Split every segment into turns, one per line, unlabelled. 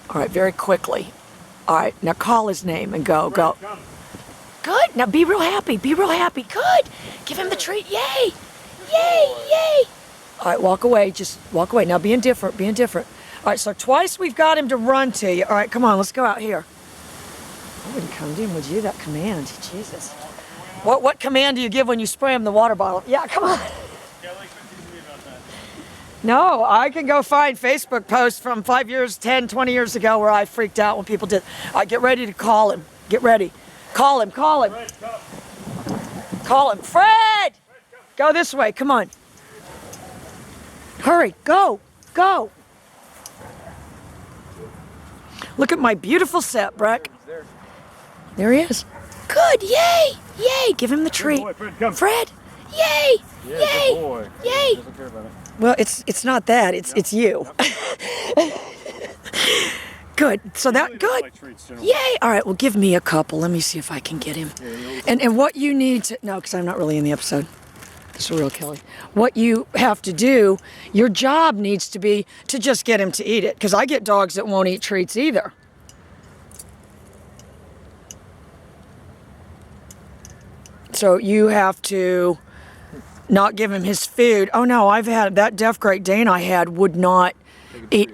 All right, very quickly. All right, now call his name and go. Good. Now be real happy. Be real happy. Good. Give him the treat. Yay. Yay. Yay. All right, walk away. Just walk away. Now be indifferent. Be indifferent. All right, so twice we've got him to run to you. All right, come on. Let's go out here. I wouldn't come to him, would you? That command. Jesus. What command do you give when you spray him the water bottle? Yeah, come on. No, I can go find Facebook posts from 5 years, 10, 20 years ago where I freaked out when people did. All right, get ready to call him. Get ready. Call him. Call him. Call him. Fred! Go this way. Come on. Hurry. Go. Go. Look at my beautiful set, Breck. There he is. Good. Yay. Yay. Give him the treat.
Boy, Fred, come.
Fred. Yay.
Yeah,
Yay.
good boy.
Yay.
Doesn't care about it.
Well, it's not that. It's you. Good. So that good.
Like treats, too.
Yay. All right. Well, give me a couple. Let me see if I can get him. And what you need to no, because I'm not really in the episode. This is real, Kelly. What you have to do, your job needs to be to just get him to eat it. Because I get dogs that won't eat treats either. So you have to not give him his food. Oh no, I've had that deaf Great Dane I had would not eat.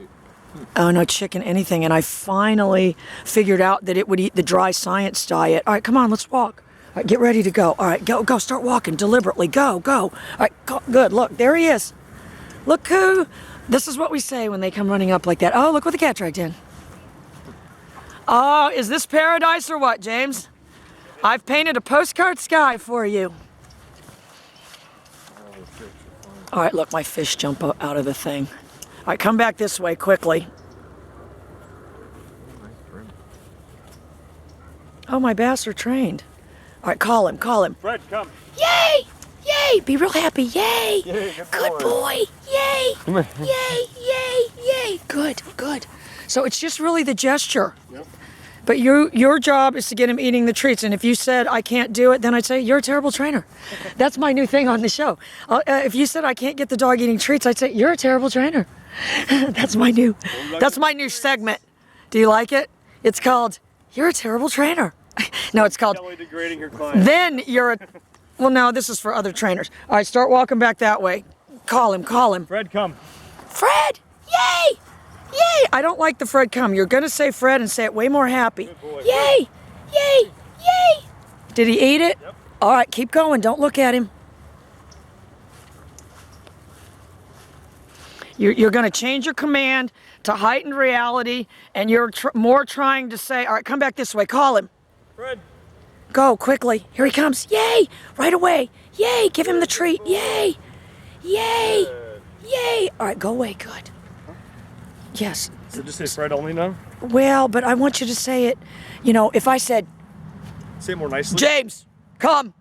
Oh no, chicken, anything. And I finally figured out that it would eat the dry science diet. All right, come on, let's walk. All right, get ready to go. All right, go, start walking deliberately. Go. All right, go. Good. Look, there he is. Look who. This is what we say when they come running up like that. Oh, look what the cat dragged in. Oh, is this paradise or what, James? I've painted a postcard sky for you. All right, look, my fish jump out of the thing. All right, come back this way quickly. Oh, my bass are trained. All right, call him.
Fred, come.
Yay! Yay! Be real happy. Yay!
Yay,
Good boy. Yay!
Come here.
Yay! Good. So it's just really the gesture.
Yep.
But your job is to get him eating the treats. And if you said, I can't do it, then I'd say, you're a terrible trainer. That's my new thing on the show. If you said, I can't get the dog eating treats, I'd say, you're a terrible trainer. That's my new segment. Do you like it? It's called, you're a terrible trainer. No, it's called,
Kelly degrading her client.
then you're a, well, no, this is for other trainers. All right, start walking back that way. Call him.
Fred, come.
Fred! Yay! I don't like the Fred come. You're going to say Fred and say it way more happy.
Good boy.
Yay! Did he eat it?
Yep.
All right, keep going. Don't look at him. You're going to change your command to heightened reality, and you're more trying to say, all right, come back this way. Call him.
Fred.
Go, quickly. Here he comes. Yay! Right away. Yay! Give him the treat. Yay! All right, go away. Good. Yes.
So just say Fred only now?
Well, but I want you to say it, if I said,
Say it more nicely.
James, come.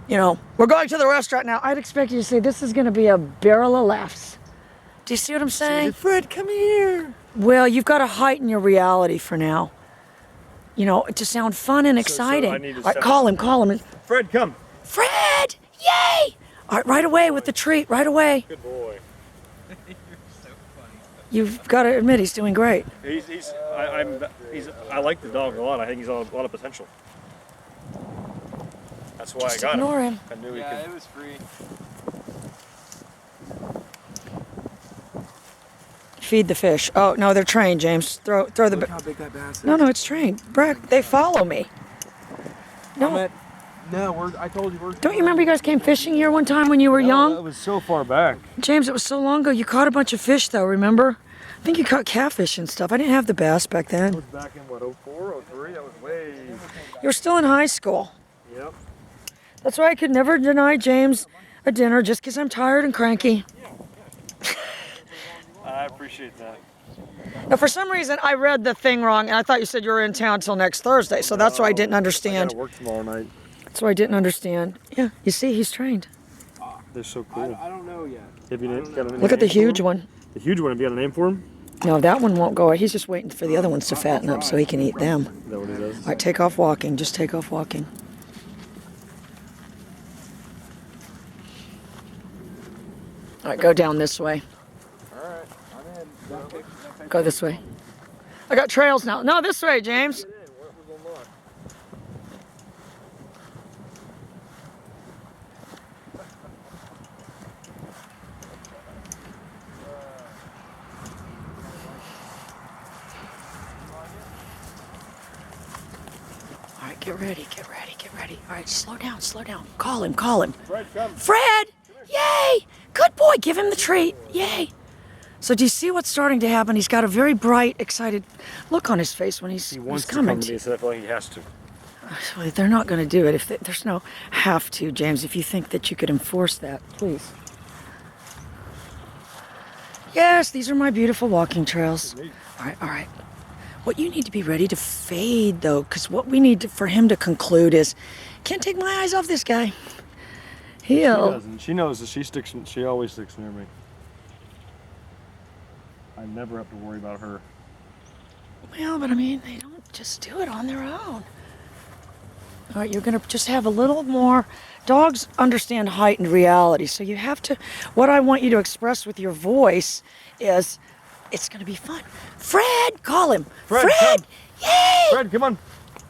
We're going to the restaurant now. I'd expect you to say, this is going to be a barrel of laughs. Do you see what I'm saying?
Fred, come here.
Well, you've got to heighten your reality for now. To sound fun and exciting.
I need to
All right,
step
call him.
Fred, come.
Fred! Yay! All right, right away with the treat, right away.
Good boy.
You've got to admit, he's doing great.
I like the dog a lot. I think he's got a lot of potential. That's why
Just
I got
ignore
him.
him.
I knew
Yeah,
he
it
could.
was free.
Feed the fish. Oh, no, they're trained, James. Throw the...
Look how big that bass is.
No, it's trained. Breck, they follow me. No.
I told you we're.
Don't you remember you guys came fishing here one time when you were
That
young?
was so far back.
James, it was so long ago. You caught a bunch of fish, though, remember? I think you caught catfish and stuff. I didn't have the bass back
That
then.
was back in, 04, 03? That was way...
You were still in high school.
Yep.
That's why I could never deny James a dinner just because I'm tired and cranky.
I appreciate that.
Now, for some reason, I read the thing wrong, and I thought you said you were in town till next Thursday, so that's why I didn't
I
understand.
gotta work tomorrow night.
That's why I didn't understand. Yeah, you see, he's trained.
They're so cool.
I don't know yet.
Have you got a
Look at the
name for
huge
him?
one.
The huge one. Have you got a name for him?
No, that one won't go. He's just waiting for the other ones to fatten up so he can eat them.
Is that what he does?
All right, take off walking. Just take off walking. All right, go down this way.
All right, I'm in.
Go this way. I got trails now. No, this way, James. All right, get ready, get ready, get ready. All right, slow down, slow down. Call him, call him.
Fred, come.
Fred! Yay! Good boy, give him the treat. Yay! So do you see what's starting to happen? He's got a very bright, excited look on his face when
He
he's
wants to
coming.
come to me, so I feel like he has to.
Well, they're not going to do it. If there's no have to, James. If you think that you could enforce that, please. Yes, these are my beautiful walking trails. All right, all right. What you need to be ready to fade, though, because what we need for him to conclude is, can't take my eyes off this guy.
She
He'll.
doesn't. She knows that she always sticks near me. I never have to worry about her.
Well, but I mean, they don't just do it on their own. All right, you're going to just have a little more. Dogs understand heightened reality, so you have to. What I want you to express with your voice is, it's going to be fun. Fred, call him.
Fred,
Fred,
come.
yay!
Fred, come on.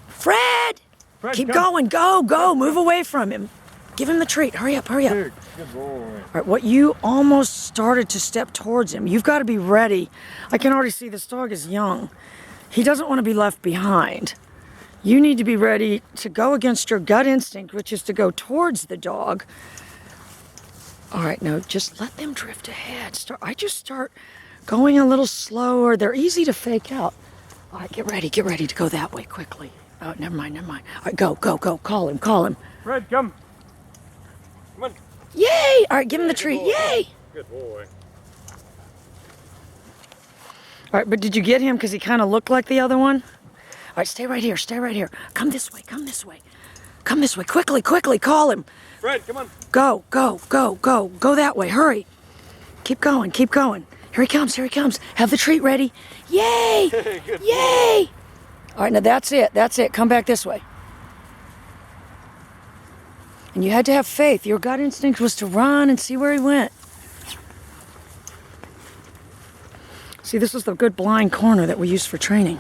Fred,
Fred,
keep
come.
going. Go. Move away from him. Give him the treat. Hurry up, hurry up.
Good boy.
All right, what you almost started to step towards him. You've got to be ready. I can already see this dog is young. He doesn't want to be left behind. You need to be ready to go against your gut instinct, which is to go towards the dog. All right, now just let them drift ahead. I just start going a little slower. They're easy to fake out. All right, get ready to go that way quickly. Oh, never mind. All right, go. Call him.
Fred, come. Come on.
Yay! All right, give him the treat. Yay!
Good boy.
All right, but did you get him because he kind of looked like the other one? All right, stay right here. Come this way. Quickly, call him.
Fred, come on.
Go. Go that way, hurry. Keep going. Here he comes. Have the treat ready. Yay! Yay! All right, now that's it. Come back this way. And you had to have faith. Your gut instinct was to run and see where he went. See, this is the good blind corner that we use for training.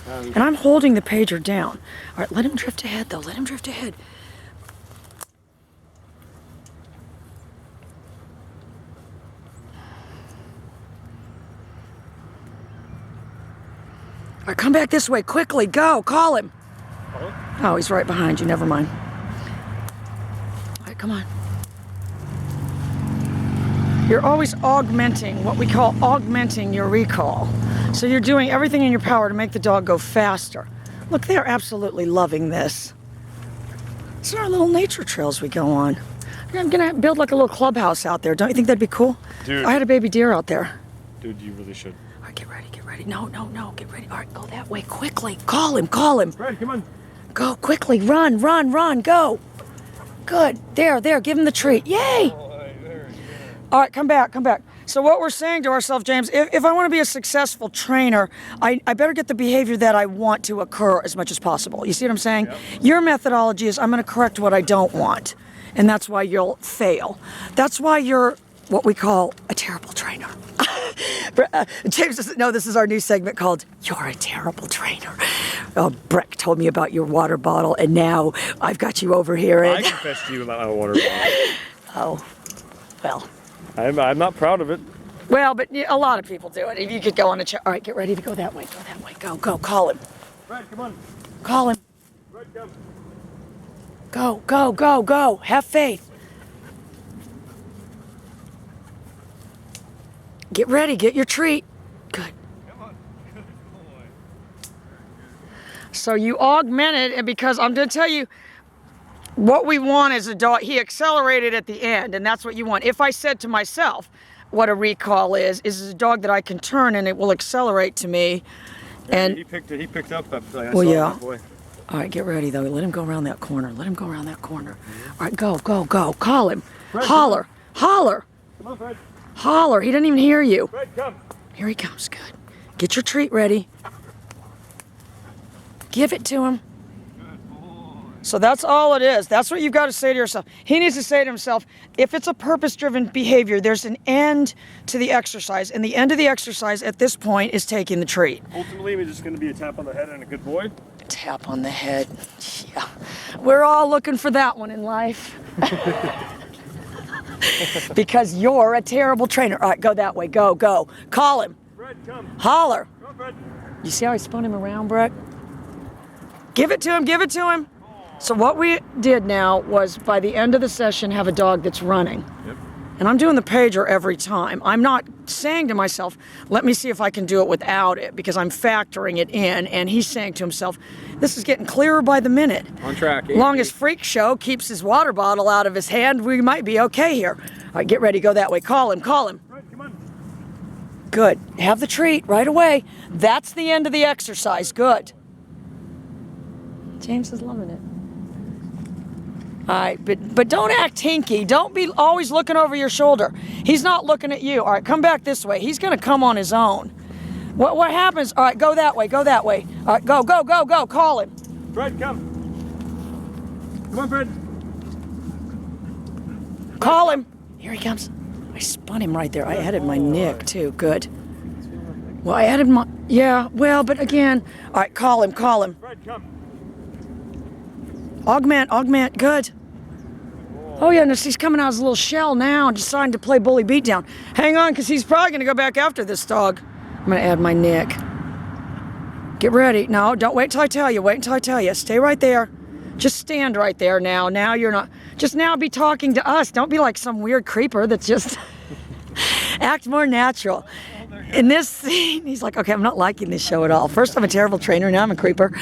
And I'm holding the pager down. All right, let him drift ahead, though. Let him drift ahead. All right, come back this way. Quickly, go. Call him. Oh, he's right behind you. Never mind. All right, come on. You're always augmenting, what we call augmenting your recall. So you're doing everything in your power to make the dog go faster. Look, they're absolutely loving this. These are our little nature trails we go on. I'm gonna build like a little clubhouse out there. Don't you think that'd be cool?
Dude.
I had a baby deer out there.
Dude, you really should.
All right, get ready. No, get ready. All right, go that way quickly. Call him.
Fred, come on.
Go quickly, run, go. Good, there, give him the treat. Yay! All right, come back. So what we're saying to ourselves, James, if I want to be a successful trainer, I better get the behavior that I want to occur as much as possible. You see what I'm saying? Yep. Your methodology is I'm going to correct what I don't want, and that's why you'll fail. That's why you're what we call a terrible trainer. James doesn't know this is our new segment called You're a Terrible Trainer. Breck told me about your water bottle, and now I've got you over here. And...
I confessed to you about my water bottle.
Oh, well.
I'm not proud of it.
Well, but a lot of people do it. If you could go on a all right, get ready to go that way. Go. Call him.
Fred, come on.
Call him.
Fred, come.
Go. Have faith. Get ready. Get your treat. Good.
Come on. Good boy.
So you augmented, and because I'm going to tell you, what we want is a dog. He accelerated at the end, and that's what you want. If I said to myself, what a recall is a dog that I can turn and it will accelerate to me.
Yeah,
and
he picked up that thing.
Well, yeah.
That boy.
All right, get ready though. Let him go around that corner. All right, go. Call him.
Fred,
Holler.
Come on, Fred.
Holler. He didn't even hear you.
Fred, come.
Here he comes. Good. Get your treat ready. Give it to him.
Good boy.
So that's all it is. That's what you've got to say to yourself. He needs to say to himself, if it's a purpose-driven behavior, there's an end to the exercise. And the end of the exercise at this point is taking the treat.
Ultimately, it's just going to be a tap on the head and a good boy.
Tap on the head. Yeah. We're all looking for that one in life. Because you're a terrible trainer. All right, go that way. Go, go. Call him.
Fred, come.
Holler.
Come on, Fred.
You see how I spun him around, Brett? Give it to him. Give it to him. So what we did now was, by the end of the session, have a dog that's running.
Yep.
And I'm doing the pager every time. I'm not saying to myself, let me see if I can do it without it, because I'm factoring it in. And he's saying to himself, this is getting clearer by the minute.
On track.
Long as Freak Show keeps his water bottle out of his hand, we might be okay here. All right, get ready, go that way. Call him, call him.
Fred, come on.
Good. Have the treat right away. That's the end of the exercise. Good. James is loving it. All right, but don't act hinky. Don't be always looking over your shoulder. He's not looking at you. All right, come back this way. He's going to come on his own. What happens? All right, go that way. Go that way. All right, go, go, go, go. Call him.
Fred, come. Come on, Fred.
Call him. Here he comes. I spun him right there. I added my nick too. Good. Well, I added my, yeah, well, but again, all right, call him, call him.
Fred, come.
Augment, good. Oh yeah, no, he's coming out of his little shell now and deciding to play bully beatdown. Hang on, because he's probably going to go back after this dog. I'm going to add my nick. Get ready. No, don't wait till I tell you. Wait until I tell you. Stay right there. Just stand right there now. Now you're not, just now be talking to us. Don't be like some weird creeper that's just, act more natural. In this scene, he's like, okay, I'm not liking this show at all. First I'm a terrible trainer, now I'm a creeper.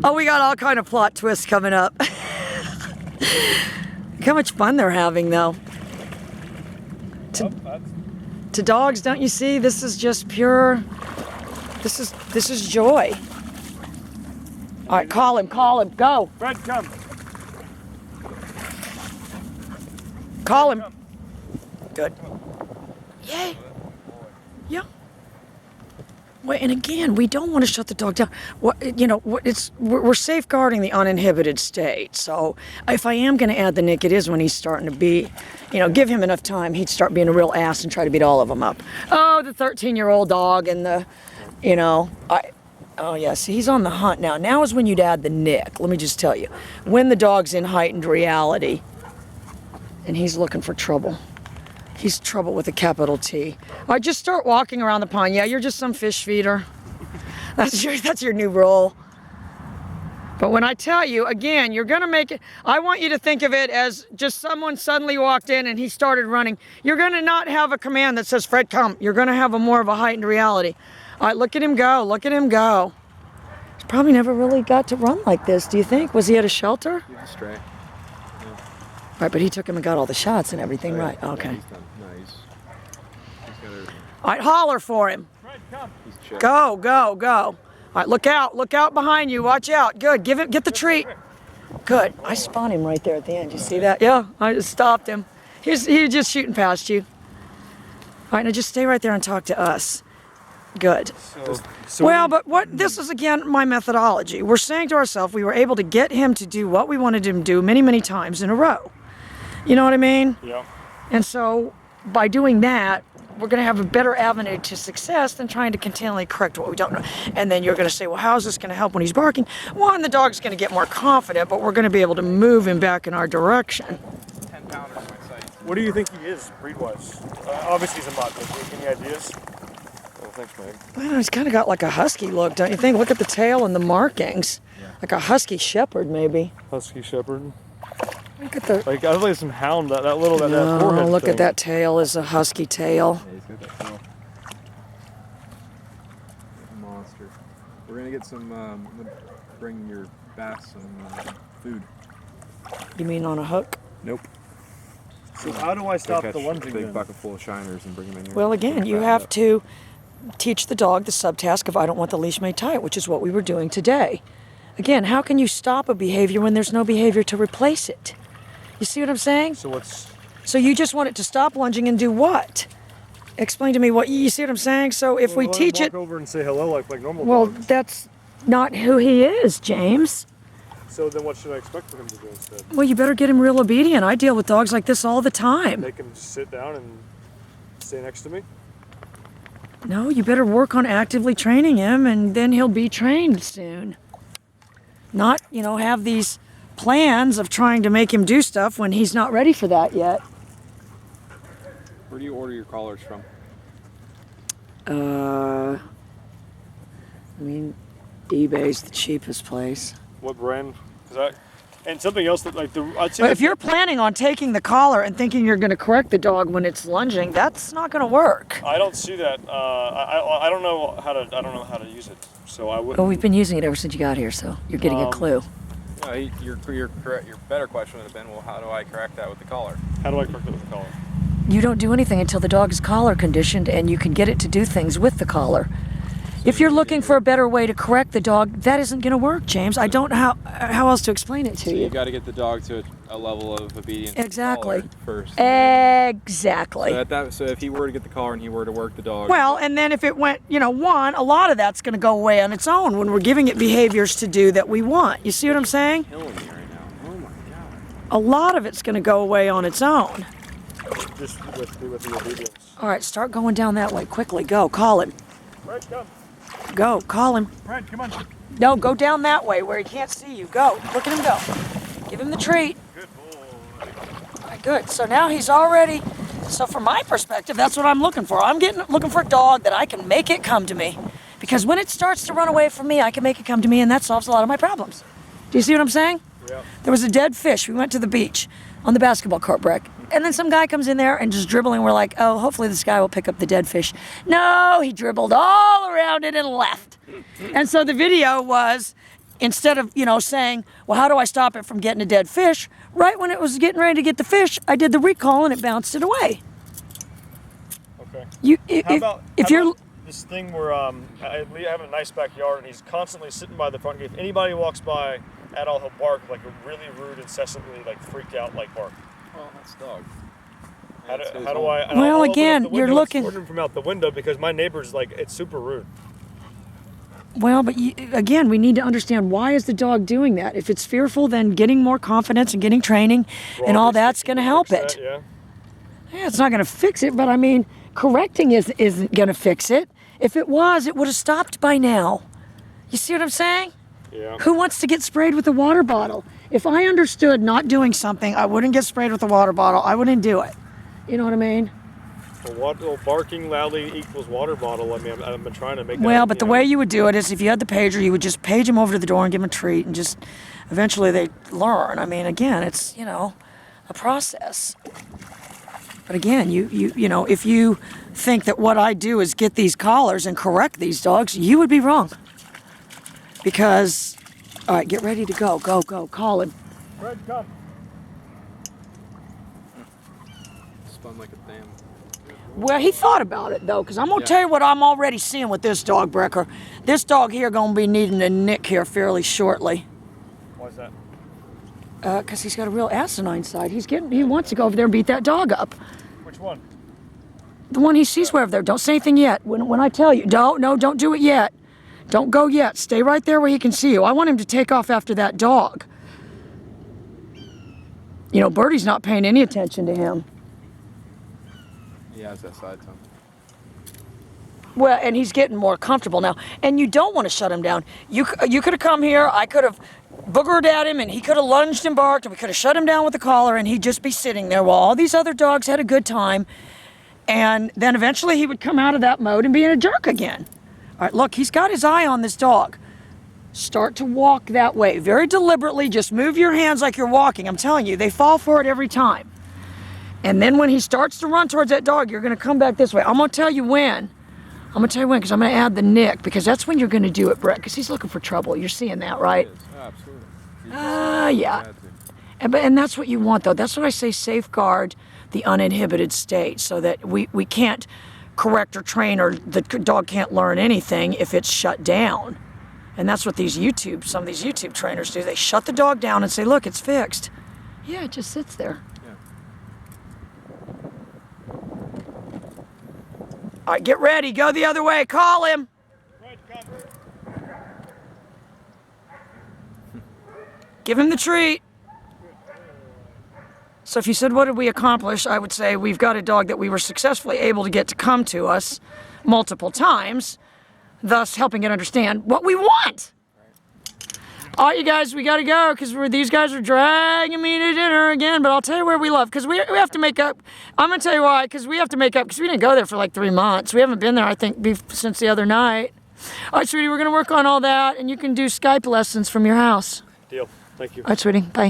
Oh, we got all kind of plot twists coming up. Look how much fun they're having, though. To dogs, don't you see? This is just pure. This is joy. All right, call him, go.
Fred, come.
Call him. Good. Yay. Yeah. Wait, and again, we don't want to shut the dog down. We're safeguarding the uninhibited state. So if I am going to add the nick, it is when he's starting to be, give him enough time, he'd start being a real ass and try to beat all of them up. Oh, the 13-year-old dog and the, oh yeah, see, he's on the hunt now. Now is when you'd add the nick. Let me just tell you, when the dog's in heightened reality and he's looking for trouble. He's trouble with a capital T. All right, just start walking around the pond. Yeah, you're just some fish feeder. That's your new role. But when I tell you, again, you're going to make it, I want you to think of it as just someone suddenly walked in and he started running. You're going to not have a command that says, Fred, come. You're going to have a more of a heightened reality. All right, look at him go. Look at him go. He's probably never really got to run like this, do you think? Was he at a shelter?
He's a stray.
Right, but he took him and got all the shots and everything, right? Okay.
He's done. Nice. He's got everything.
All right, holler for him.
Fred, come.
He's chill.
Go, go, go. All right, look out behind you. Watch out. Good. Get the treat. Good. I spun him right there at the end. You see that? Yeah, I just stopped him. He was just shooting past you. All right, now just stay right there and talk to us. Good. But this is again my methodology. We're saying to ourselves we were able to get him to do what we wanted him to do many, many times in a row. You know what I mean?
Yeah.
And so by doing that, we're going to have a better avenue to success than trying to continually correct what we don't know. And then you're going to say, well, how is this going to help when he's barking? One, the dog's going to get more confident, but we're going to be able to move him back in our direction.
10 pounders on my site.
What do you think he is, breed-wise? Obviously he's a mutt, but any ideas? Oh, thanks, Meg.
Well, he's kind of got like a husky look, don't you think? Look at the tail and the markings. Yeah. Like a husky shepherd, maybe.
Husky shepherd.
Look at the...
Like, I think some hound, that little, that
No,
forehead
look
thing.
at that tail is a husky tail.
Yeah, he's got that tail. Monster. We're gonna get some. Bring your bass some food.
You mean on a hook?
Nope.
So how do I stop
Catch
the lunging
a big
then?
bucket full of shiners and bring them in here.
Well, again, you have to teach the dog the subtask of I don't want the leash made tight, which is what we were doing today. Again, how can you stop a behavior when there's no behavior to replace it? You see what I'm saying?
So what's...
So you just want it to stop lunging and do what? Explain to me what you see what I'm saying? So if we
Well,
teach
walk
it,
over and say hello like normal
well,
dogs.
that's not who he is, James.
So then what should I expect for him to do instead?
Well, you better get him real obedient. I deal with dogs like this all the time.
Make him just sit down and stay next to me?
No, you better work on actively training him, and then he'll be trained soon. Not, you know, have these plans of trying to make him do stuff when he's not ready for that yet.
Where do you order your collars from?
I mean, eBay's the cheapest place.
What brand? And something else that like I'd say
But if you're planning on taking the collar and thinking you're going to correct the dog when it's lunging, that's not going to work.
I don't see that. I don't know how to use it, so I wouldn't.
Well, we've been using it ever since you got here, so you're getting a clue.
Your better question would have been, well, how do I correct that with the collar?
How do I correct it with the collar?
You don't do anything until the dog is collar conditioned and you can get it to do things with the collar. If you're looking for a better way to correct the dog, that isn't going to work, James. I don't know how else to explain it to
So
you.
you got to get the dog to a level of obedience.
Exactly.
To the collar first.
Exactly.
So if he were to get the collar and he were to work the dog.
Well, and then if it went, a lot of that's going to go away on its own when we're giving it behaviors to do that we want. You see what I'm saying?
Killing me right now. Oh my god.
A lot of it's going to go away on its own.
Just with the obedience.
All right, start going down that way quickly. Go, call him.
Right, come.
Go, call him.
Right, come on.
No, go down that way where he can't see you. Go, look at him go. Give him the treat.
Good boy.
All right, good. So now he's already. So from my perspective, that's what I'm looking for. I'm looking for a dog that I can make it come to me, because when it starts to run away from me, I can make it come to me, and that solves a lot of my problems. Do you see what I'm saying?
Yeah.
There was a dead fish. We went to the beach on the basketball court, Breck. And then some guy comes in there and just dribbling. We're like, oh, hopefully this guy will pick up the dead fish. No, he dribbled all around it and left. And so the video was, instead of, saying, well, how do I stop it from getting a dead fish? Right when it was getting ready to get the fish, I did the recall and it bounced it away.
Okay.
How
about this thing where I have a nice backyard and he's constantly sitting by the front gate. If anybody walks by at all, he'll bark like a really rude, incessantly like freaked out like bark.
Well, that's dog.
How do I?
Well,
I'll open
again,
up the
you're
window and
looking-
squirt him from out the window because my neighbor's like it's super rude.
Well, but again, we need to understand, why is the dog doing that? If it's fearful, then getting more confidence and getting training and all that's going to help it.
Yeah.
Yeah, it's not going to fix it, but I mean, correcting isn't going to fix it. If it was, it would have stopped by now. You see what I'm saying?
Yeah.
Who wants to get sprayed with a water bottle? If I understood not doing something, I wouldn't get sprayed with a water bottle. I wouldn't do it. You know what I mean?
Well, barking loudly equals water bottle. I mean, I've been trying to make that.
Well, but the way you would do it is, if you had the pager, you would just page them over to the door and give them a treat, and just eventually they learn. I mean, again, it's, a process. But again, if you think that what I do is get these collars and correct these dogs, you would be wrong. Because, all right, get ready to go. Go, call him.
Fred, come.
Spun like a damn.
Well, he thought about it, though, because I'm going to tell you what I'm already seeing with this dog, Brecker. This dog here going to be needing a nick here fairly shortly.
Why's that?
Because he's got a real asinine side. He wants to go over there and beat that dog up.
Which one?
The one he sees over there. Don't say anything yet. When I tell you, don't do it yet. Don't go yet. Stay right there where he can see you. I want him to take off after that dog. Birdie's not paying any attention to him.
He has that side to him.
Well, and he's getting more comfortable now. And you don't want to shut him down. You could have come here. I could have boogered at him, and he could have lunged and barked, and we could have shut him down with the collar, and he'd just be sitting there while all these other dogs had a good time. And then eventually he would come out of that mode and be a jerk again. All right, look, he's got his eye on this dog. Start to walk that way. Very deliberately, just move your hands like you're walking. I'm telling you, they fall for it every time. And then when he starts to run towards that dog, you're going to come back this way. I'm going to tell you when. Because I'm going to add the nick, because that's when you're going to do it, Brett, because he's looking for trouble. You're seeing that, right?
Absolutely.
Yeah. And that's what you want, though. That's what I say, safeguard the uninhibited state, so that we can't correct or train, or the dog can't learn anything if it's shut down. And that's what some of these YouTube trainers do. They shut the dog down and say, look, it's fixed. Yeah, it just sits there. All right, get ready. Go the other way. Call him. Give him the treat. So if you said, what did we accomplish? I would say we've got a dog that we were successfully able to get to come to us multiple times, thus helping it understand what we want. All right, you guys, we got to go because these guys are dragging me to dinner again. But I'll tell you where we love because we have to make up. I'm going to tell you why because we have to make up because we didn't go there for like 3 months. We haven't been there, I think, since the other night. All right, sweetie, we're going to work on all that and you can do Skype lessons from your house.
Deal. Thank you.
All right, sweetie. Bye.